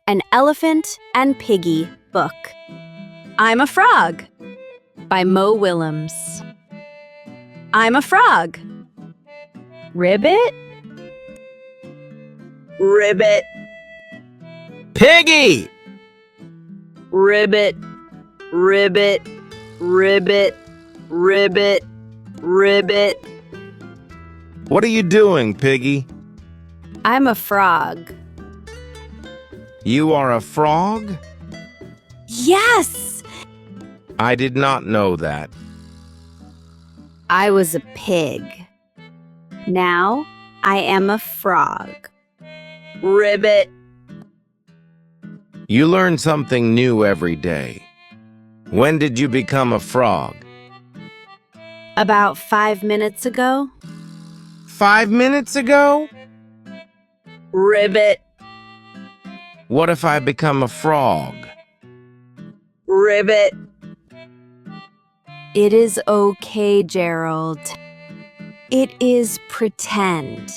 an Elephant and Piggie book. I'm a Frog by Mo Willems. I'm a frog. Ribbit? Ribbit, Piggy! ribbit, ribbit, ribbit, ribbit, ribbit. What are you doing, Piggy? I'm a frog. You are a frog? Yes! I did not know that. I was a pig. Now I am a frog. Ribbit, You learn something new every day. When did you become a frog? About 5 minutes ago. 5 minutes ago? ribbit, What if I become a frog? ribbit, It is okay, Gerald. It is pretend.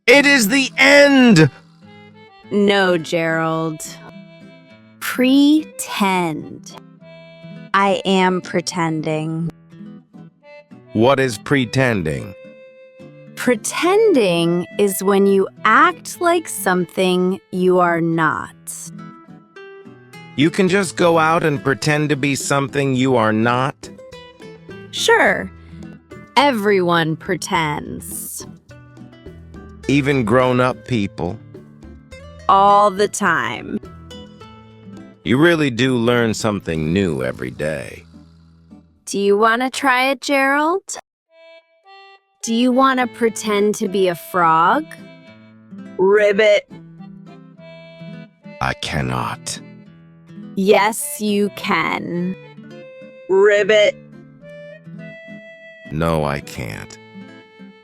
It is the end! No, Gerald. Pretend. I am pretending. What is pretending? Pretending is when you act like something you are not. You can just go out and pretend to be something you are not? Sure, everyone pretends. Even grown-up people? All the time. You really do learn something new every day. Do you want to try it, Gerald? Do you want to pretend to be a frog? ribbit, I cannot. Yes, you can. ribbit, No, I can't.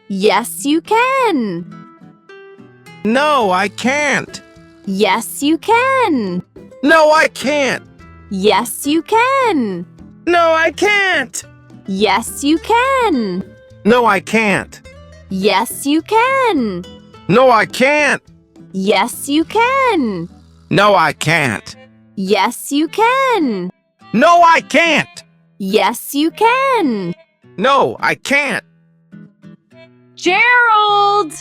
Yes, you can. No, I can't! Yes, you can. No, I can't! Yes, you can. No, I can't! Yes, you can. No, I can't! Yes, you can. No, I can't! Yes, you can. No, I can't! Yes, you can. No, I can't! Yes, you can. No, I can't! Gerald!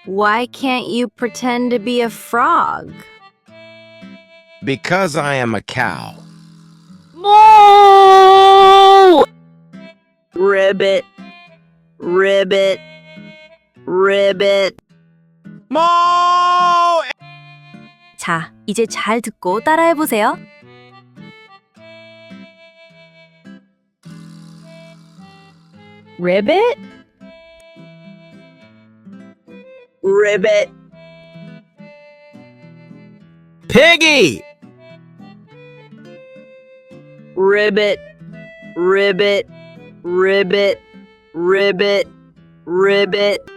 Why can't you pretend to be a frog? Because I am a cow. Moo! ribbit, ribbit, ribbit. Moo! 자, 이제 잘 듣고 따라해보세요. Ribbit? Ribbit, Piggy! ribbit, ribbit, ribbit, ribbit, ribbit.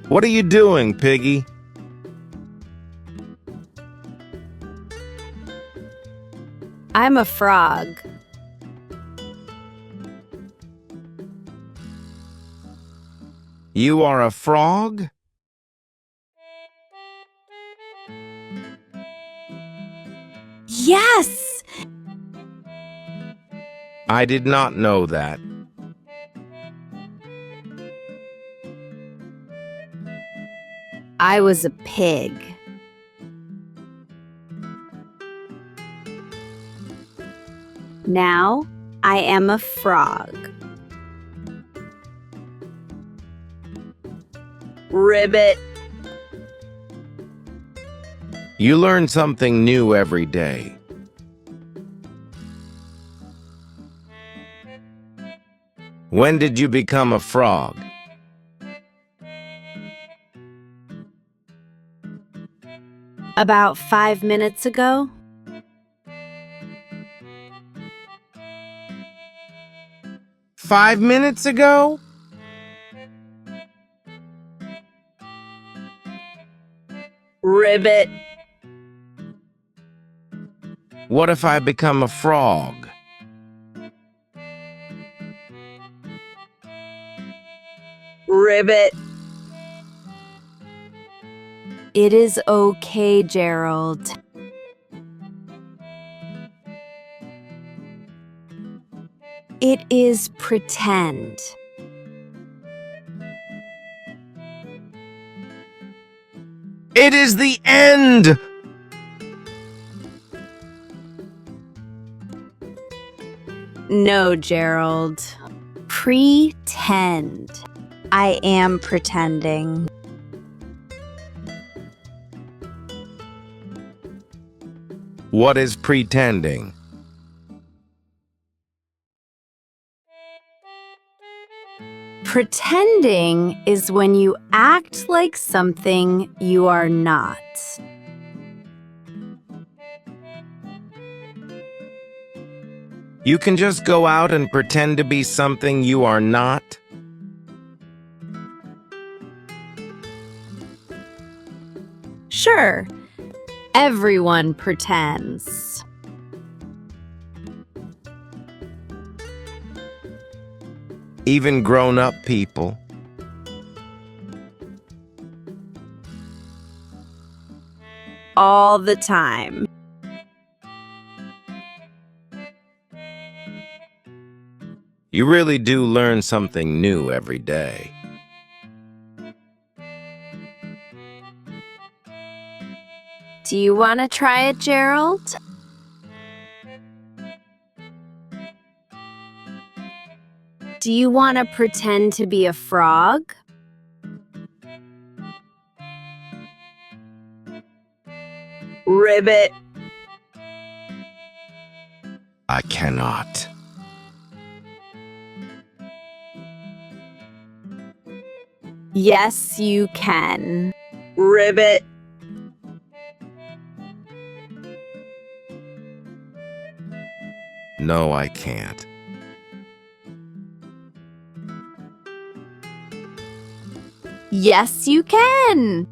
What are you doing, Piggy? I'm a frog. You are a frog? Yes! I did not know that. I was a pig. Now I am a frog. Ribbit, You learn something new every day. When did you become a frog? About 5 minutes ago. Five minutes ago? ribbit, What if I become a frog? ribbit, It is okay, Gerald. It is pretend. It is the end! No, Gerald. Pretend. I am pretending. What is pretending? Pretending is when you act like something you are not. You can just go out and pretend to be something you are not? Sure, everyone pretends. Even grown-up people? All the time. You really do learn something new every day. Do you want to try it, Gerald? Do you want to pretend to be a frog? Ribbit. I cannot. Yes, you can. Ribbit. No, I can't. Yes, you can.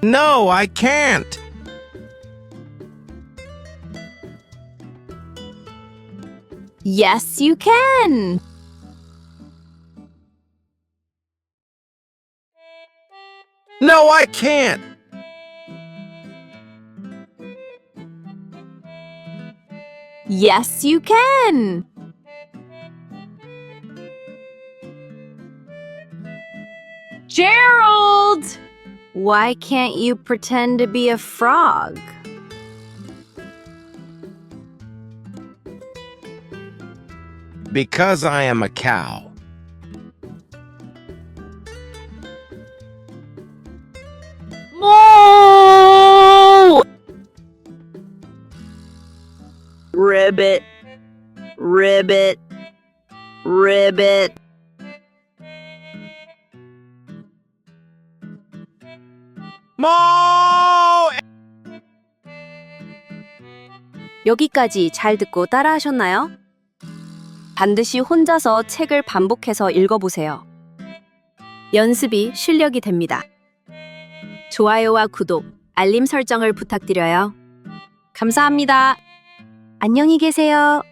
No, I can't. Yes, you can. No, I can't. Yes, you can. Gerald! Why can't you pretend to be a frog? Because I am a cow. Moo! Ribbit. Ribbit. Ribbit. moo! 여기까지 잘 듣고 따라하셨나요? 반드시 혼자서 책을 반복해서 읽어보세요. 연습이 실력이 됩니다. 좋아요와 구독, 알림 설정을 부탁드려요. 감사합니다. 안녕히 계세요.